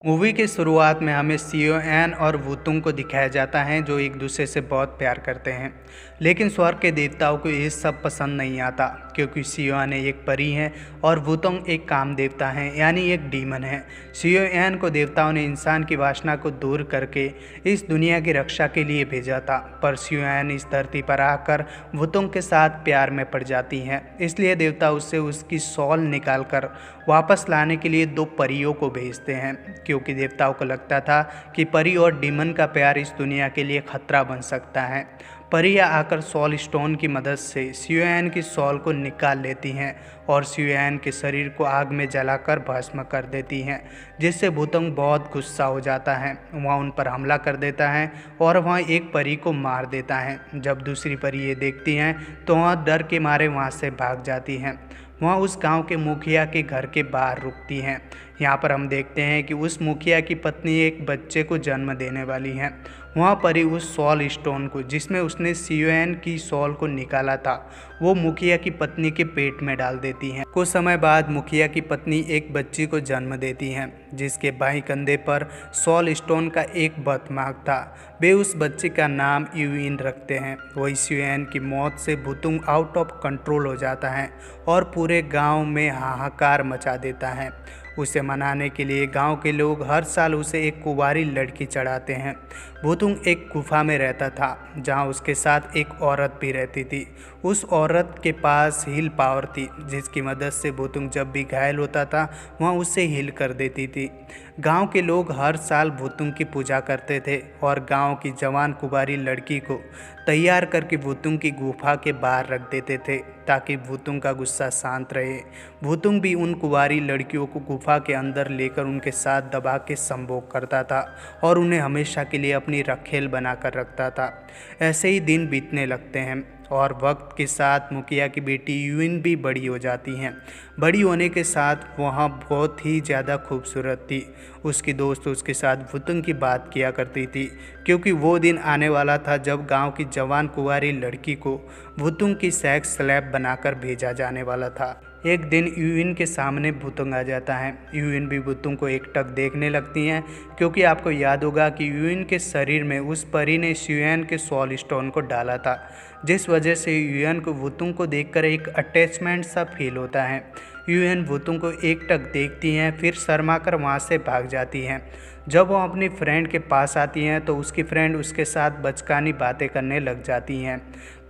Movie की शुरुआत में हमें सियोएन और वुतुंग को दिखाया जाता है जो एक दूसरे से बहुत प्यार करते हैं। लेकिन स्वर्ग के देवताओं को ये सब पसंद नहीं आता क्योंकि सियोएन एक परी है और वुतुंग एक काम देवता है यानी एक डीमन है। सियोएन को देवताओं ने इंसान की वासना को दूर करके इस दुनिया की रक्षा के लिए भेजा था, पर सियोएन इस धरती पर आकर वुतुंग के साथ प्यार में पड़ जाती हैं। इसलिए देवता उससे उसकी सॉल निकाल कर वापस लाने के लिए दो परियों को भेजते हैं, क्योंकि देवताओं को लगता था कि परी और डीमन का प्यार इस दुनिया के लिए खतरा बन सकता है। परियां आकर सॉल स्टोन की मदद से सियोएन की सॉल को निकाल लेती हैं और सियोएन के शरीर को आग में जलाकर भस्म कर देती हैं, जिससे वुतुंग बहुत गुस्सा हो जाता है। वह उन पर हमला कर देता है और वह एक परी को मार देता है। जब दूसरी परी ये देखती हैं तो वह डर के मारे वहाँ से भाग जाती हैं। वह उस गांव के मुखिया के घर के बाहर रुकती हैं। यहाँ पर हम देखते हैं कि उस मुखिया की पत्नी एक बच्चे को जन्म देने वाली है। वहाँ परी उस सॉल स्टोन को जिसमें उसने सियोएन की सॉल को निकाला था वो मुखिया की पत्नी के पेट में डाल देती हैं। कुछ समय बाद मुखिया की पत्नी एक बच्ची को जन्म देती हैं जिसके बाईं कंधे पर सॉल स्टोन का एक बर्थमार्क था। वे उस बच्चे का नाम यूइन रखते हैं। वही सियोएन की मौत से वुतुंग आउट ऑफ कंट्रोल हो जाता है और पूरे गांव में हाहाकार मचा देता है। उसे मनाने के लिए गांव के लोग हर साल उसे एक कुंवारी लड़की चढ़ाते हैं। वुतुंग एक गुफा में रहता था जहां उसके साथ एक औरत भी रहती थी। उस औरत के पास हील पावर थी जिसकी मदद से वुतुंग जब भी घायल होता था वह उसे हील कर देती थी। गांव के लोग हर साल वुतुंग की पूजा करते थे और गांव की जवान कुंवारी लड़की को तैयार करके वुतुंग की गुफा के बाहर रख देते थे ताकि वुतुंग का गुस्सा शांत रहे। वुतुंग भी उन कुंवारी लड़कियों को गुफा के अंदर लेकर उनके साथ दबा के संभोग करता था और उन्हें हमेशा के लिए अपनी रखेल बनाकर रखता था। ऐसे ही दिन बीतने लगते हैं और वक्त के साथ मुखिया की बेटी यूइन भी बड़ी हो जाती हैं। बड़ी होने के साथ वह बहुत ही ज़्यादा खूबसूरत थी। उसकी दोस्त उसके साथ वुतुंग की बात किया करती थी क्योंकि वो दिन आने वाला था जब गांव की जवान कुंवारी लड़की को वुतुंग की सेक्स स्लैब बनाकर भेजा जाने वाला था। एक दिन यूइन के सामने वुतुंग आ जाता है। यूइन भी वुतुंग को एकटक देखने लगती हैं क्योंकि आपको याद होगा कि यूइन के शरीर में उस परी ने सियोएन के सॉल स्टोन को डाला था, जिस वजह से यूएन को वुतुंग को देखकर एक अटैचमेंट सा फील होता है। यूएन वुतुंग को एकटक देखती हैं फिर शर्मा कर वहाँ से भाग जाती हैं। जब वो अपनी फ्रेंड के पास आती हैं तो उसकी फ्रेंड उसके साथ बचकानी बातें करने लग जाती हैं।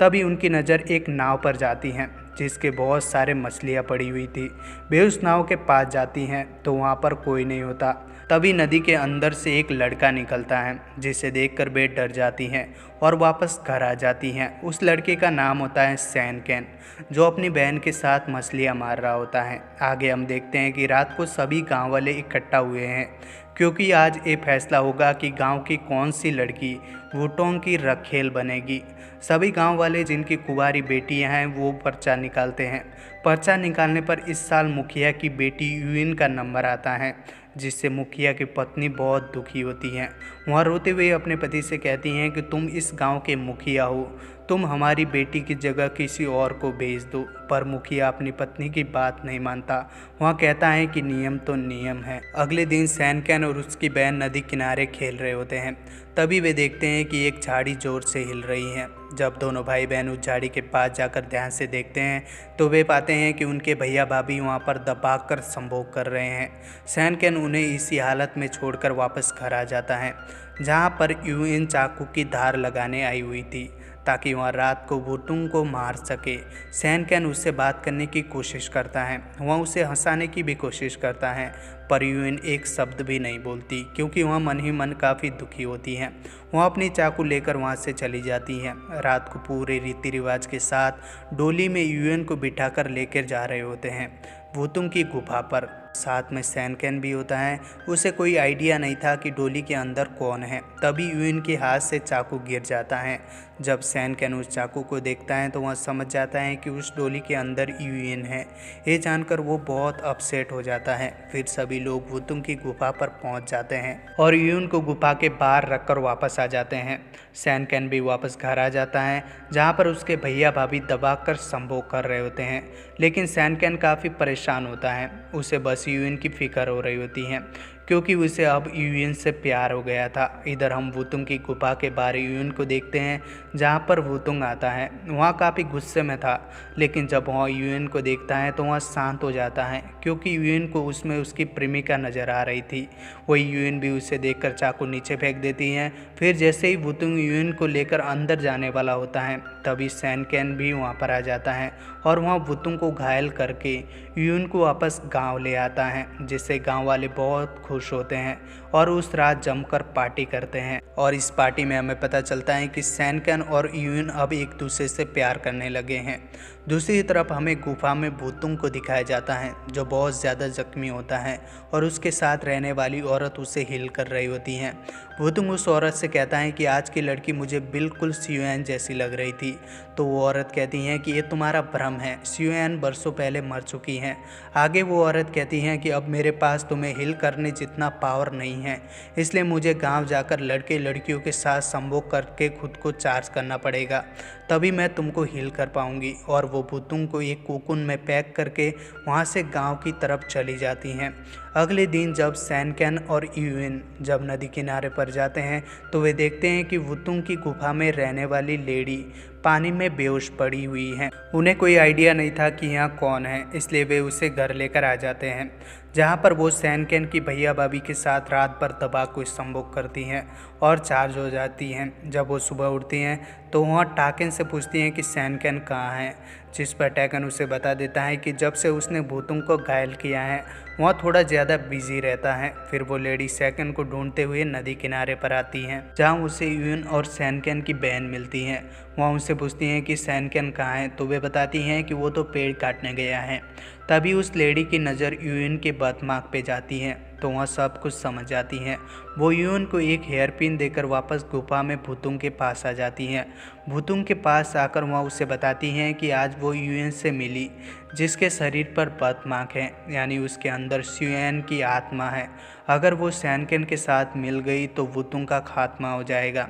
तभी उनकी नज़र एक नाव पर जाती हैं जिसके बहुत सारे मछलियाँ पड़ी हुई थी। वे उस नाव के पास जाती हैं तो वहाँ पर कोई नहीं होता। तभी नदी के अंदर से एक लड़का निकलता है जिसे देखकर वे डर जाती हैं और वापस घर आ जाती हैं। उस लड़के का नाम होता है सैनकेन, जो अपनी बहन के साथ मछलियाँ मार रहा होता है। आगे हम देखते हैं कि रात को सभी गांव वाले इकट्ठा हुए हैं क्योंकि आज ये फैसला होगा कि गांव की कौन सी लड़की वुतुंग की रखेल बनेगी। सभी गांव वाले जिनकी कुंवारी बेटियां हैं वो पर्चा निकालते हैं। पर्चा निकालने पर इस साल मुखिया की बेटी यूइन का नंबर आता है, जिससे मुखिया की पत्नी बहुत दुखी होती हैं। वहाँ रोते हुए अपने पति से कहती हैं कि तुम इस गांव के मुखिया हो, तुम हमारी बेटी की जगह किसी और को भेज दो। पर मुखिया अपनी पत्नी की बात नहीं मानता। वहाँ कहता है कि नियम तो नियम है। अगले दिन सैनकेन और उसकी बहन नदी किनारे खेल रहे होते हैं। तभी वे देखते हैं कि एक झाड़ी जोर से हिल रही है। जब दोनों भाई बहन उस झाड़ी के पास जाकर ध्यान से देखते हैं तो वे पाते हैं कि उनके भैया भाभी वहाँ पर दबाकर संभोग कर रहे हैं। सैनकेन उन्हें इसी हालत में छोड़कर वापस घर आ जाता है जहाँ पर यूइन चाकू की धार लगाने आई हुई थी ताकि वह रात को वुतुंग को मार सके। सैनकेन उससे बात करने की कोशिश करता है, वह उसे हंसाने की भी कोशिश करता है, पर यूइन एक शब्द भी नहीं बोलती क्योंकि वह मन ही मन काफ़ी दुखी होती हैं। वह अपनी चाकू लेकर वहाँ से चली जाती हैं। रात को पूरे रीति रिवाज के साथ डोली में यूइन को बिठाकर लेकर जा रहे होते हैं वुतुंग की गुफा पर। साथ में सैनकेन भी होता है। उसे कोई आइडिया नहीं था कि डोली के अंदर कौन है। तभी यूइन के हाथ से चाकू गिर जाता है। जब सैनकेन उस चाकू को देखता है तो वह समझ जाता है कि उस डोली के अंदर यूइन है। ये जानकर वो बहुत अपसेट हो जाता है। फिर सभी लोग वुतुंग की गुफा पर पहुंच जाते हैं और यूइन को गुफा के बाहर रखकर वापस आ जाते हैं। सैनकेन भी वापस घर आ जाता है जहाँ पर उसके भैया भाभी दबाकर संभोग कर रहे होते हैं। लेकिन सैनकेन काफ़ी परेशान होता है। उसे बस यूइन की फिक्र हो रही होती है क्योंकि उसे अब यूएन से प्यार हो गया था। इधर हम वुतुंग की गुफा के बाहर यूएन को देखते हैं, जहाँ पर वुतुंग आता है। वहाँ काफ़ी गुस्से में था, लेकिन जब वहाँ यूएन को देखता है तो वहाँ शांत हो जाता है, क्योंकि यूएन को उसमें उसकी प्रेमिका नज़र आ रही थी। वही यूएन भी उसे देखकर चाकू नीचे फेंक देती हैं। फिर जैसे ही वुतुंग यूएन को लेकर अंदर जाने वाला होता है, तभी सैन कैन भी वहाँ पर आ जाता है और वहाँ वुतुंग को घायल करके यूएन को वापस गांव ले आता है, जिससे गांव वाले बहुत खुश होते हैं और उस रात जमकर पार्टी करते हैं। और इस पार्टी में हमें पता चलता है कि सैन कैन और यूएन अब एक दूसरे से प्यार करने लगे हैं। दूसरी तरफ हमें गुफा में वुतुंग को दिखाया जाता है, जो बहुत ज़्यादा जख्मी होता है और उसके साथ रहने वाली औरत उसे हील कर रही होती हैं। वुतुंग उस औरत से कहता है कि आज की लड़की मुझे बिल्कुल सियुएन जैसी लग रही थी। तो वो औरत कहती है कि ये तुम्हारा भ्रम है, सियुएन बरसों पहले मर चुकी हैं। आगे वो औरत कहती है कि अब मेरे पास तुम्हें हील करने जितना पावर नहीं है, इसलिए मुझे गांव जाकर लड़के लड़कियों के साथ संभोग करके खुद को चार्ज करना पड़ेगा, तभी मैं तुमको हील कर पाऊंगी। और वो वुतुंग को एक कोकून में पैक करके वहाँ से गांव की तरफ चली जाती हैं। अगले दिन जब सैन कैन और यूएन जब नदी किनारे पर जाते हैं, तो वे देखते हैं कि वुतुंग की गुफा में रहने वाली लेडी पानी में बेहोश पड़ी हुई हैं। उन्हें कोई आइडिया नहीं था कि यहाँ कौन है, इसलिए वे उसे घर लेकर आ जाते हैं, जहाँ पर वो सैन कैन की भैया भाभी के साथ रात भर दबा को संभोग करती हैं और चार्ज हो जाती हैं। जब वो सुबह उठती हैं तो वहाँ टाकन से पूछती हैं कि सैन कैन कहाँ है, जिस पर टैकन उसे बता देता है कि जब से उसने वुतुंग को घायल किया है वहाँ थोड़ा ज़्यादा बिजी रहता है। फिर वो लेडी सैन को ढूंढते हुए नदी किनारे पर आती हैं, जहाँ उसे यूएन और सैन कैन की बहन मिलती हैं। वहाँ उनसे पूछती हैं कि सैन कैन कहाँ है, तो वे बताती हैं कि वो तो पेड़ काटने गया है। तभी उस लेडी की नज़र यूएन के बर्थमार्क पे जाती है, तो वह सब कुछ समझ जाती हैं। वो यूएन को एक हेयर पिन देकर वापस गुफा में वुतुंग के पास आ जाती हैं। वुतुंग के पास आकर वह उसे बताती हैं कि आज वो यूएन से मिली, जिसके शरीर पर बर्थमार्क है, यानी उसके अंदर सियुएन की आत्मा है। अगर वो सैन कैन के साथ मिल गई तो वुतुंग का खात्मा हो जाएगा।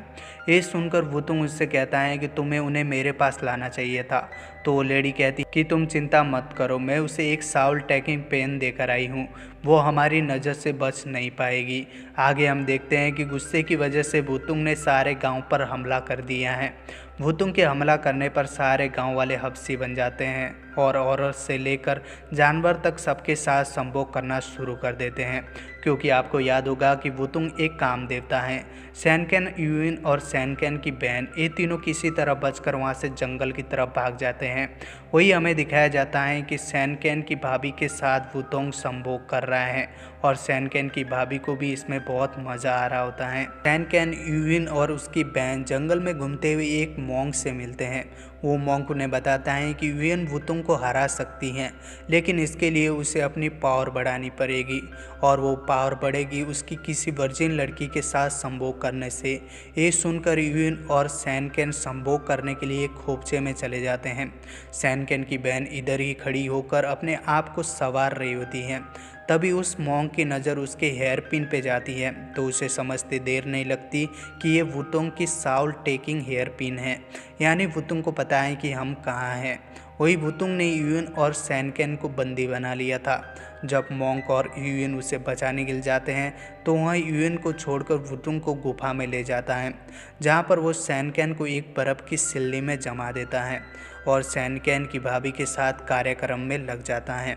ये सुनकर वुतुंग उससे कहता है कि तुम्हें उन्हें मेरे पास लाना चाहिए था। तो वो लेडी कहती कि तुम चिंता मत करो, मैं उसे एक साउल टैकिंग पेन देकर आई हूँ, वो हमारी नज़र से बच नहीं पाएगी। आगे हम देखते हैं कि गुस्से की वजह से वुतुंग ने सारे गांव पर हमला कर दिया है। वुतुंग के हमला करने पर सारे गांव वाले हबसी बन जाते हैं और औरत से लेकर जानवर तक सबके साथ संभोग करना शुरू कर देते हैं, क्योंकि आपको याद होगा कि वुतुंग एक काम देवता है। सैन कैन, यूएन और सैन कैन की बहन, ये तीनों किसी तरह बचकर वहाँ से जंगल की तरफ भाग जाते हैं। वही हमें दिखाया जाता है कि सैन कैन की भाभी के साथ वुतुंग संभोग कर रहा है और सैन कैन की भाभी को भी इसमें बहुत मज़ा आ रहा होता है। सैन कैन, यूएन और उसकी बहन जंगल में घूमते हुए एक मॉन्क से मिलते हैं। वो मॉन्क उन्हें बताता है कि यूएन वुतुंग को हरा सकती हैं, लेकिन इसके लिए उसे अपनी पावर बढ़ानी पड़ेगी और वो पावर बढ़ेगी उसकी किसी वर्जिन लड़की के साथ संभोग करने से। ये सुनकर यूएन और सैन कैन संभोग करने के लिए खोपचे में चले जाते हैं। सैन कैन की बहन इधर ही खड़ी होकर अपने आप को संवार रही होती हैं। तभी उस मॉन्क की नज़र उसके हेयर पिन पे जाती है, तो उसे समझते देर नहीं लगती कि ये वुतुंग की साउल टेकिंग हेयर पिन है, यानी वुतुंग को पता है कि हम कहाँ हैं। वही वुतुंग ने यूएन और सैन कैन को बंदी बना लिया था। जब मॉन्क और यूएन उसे बचाने के लिए जाते हैं, तो वह यूएन को छोड़कर वुतुंग को गुफा में ले जाता है, जहाँ पर वो सैन कैन को एक बर्फ़ की सिल्ली में जमा देता है और सैन कैन की भाभी के साथ कार्यक्रम में लग जाता है।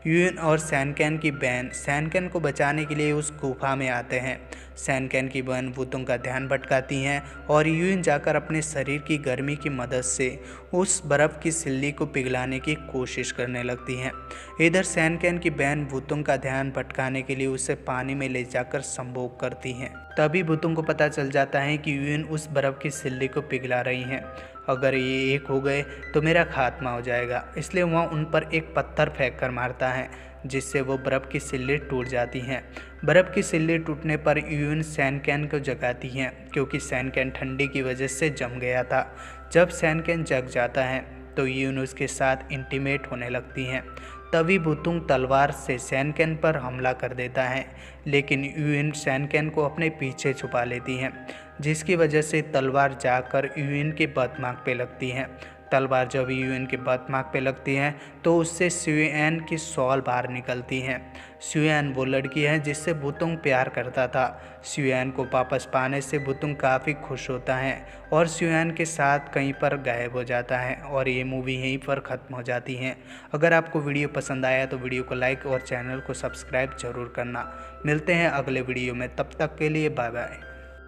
यूएन और सैन कैन की बहन सैन कैन को बचाने के लिए उस गुफा में आते हैं। सैन कैन की बहन वुतुंग का ध्यान भटकाती हैं और यूएन जाकर अपने शरीर की गर्मी की मदद से उस बर्फ़ की सिल्ली को पिघलाने की कोशिश करने लगती हैं। इधर सैन कैन की बहन वुतुंग का ध्यान भटकाने के लिए उसे पानी में ले जाकर संभोग करती हैं। तभी वुतुंग को पता चल जाता है कि यूएन उस बर्फ़ की सिल्ली को पिघला रही हैं। अगर ये एक हो गए तो मेरा खात्मा हो जाएगा, इसलिए वह उन पर एक पत्थर फेंक कर मारता है, जिससे वो बर्फ़ की सिल्ली टूट जाती हैं। बर्फ़ की सिल्ली टूटने पर यूएन सैन कैन को जगाती हैं, क्योंकि सैन कैन ठंडी की वजह से जम गया था। जब सैन कैन जग जाता है तो यूएन उसके साथ इंटीमेट होने लगती हैं। तभी वुतुंग तलवार से सैन कैन पर हमला कर देता है, लेकिन यूएन सैन कैन को अपने पीछे छुपा लेती हैं, जिसकी वजह से तलवार जाकर यूएन के बर्थमार्क पे लगती हैं। तलवार जब यूएन के बर्थमार्क पे लगती है तो उससे सुएन की शॉल बाहर निकलती है। सुएन वो लड़की है जिससे वुतुंग प्यार करता था। सुएन को वापस पाने से वुतुंग काफ़ी खुश होता है और सुएन के साथ कहीं पर गायब हो जाता है और ये मूवी यहीं पर ख़त्म हो जाती है। अगर आपको वीडियो पसंद आया तो वीडियो को लाइक और चैनल को सब्सक्राइब जरूर करना। मिलते हैं अगले वीडियो में, तब तक के लिए बाय बाय।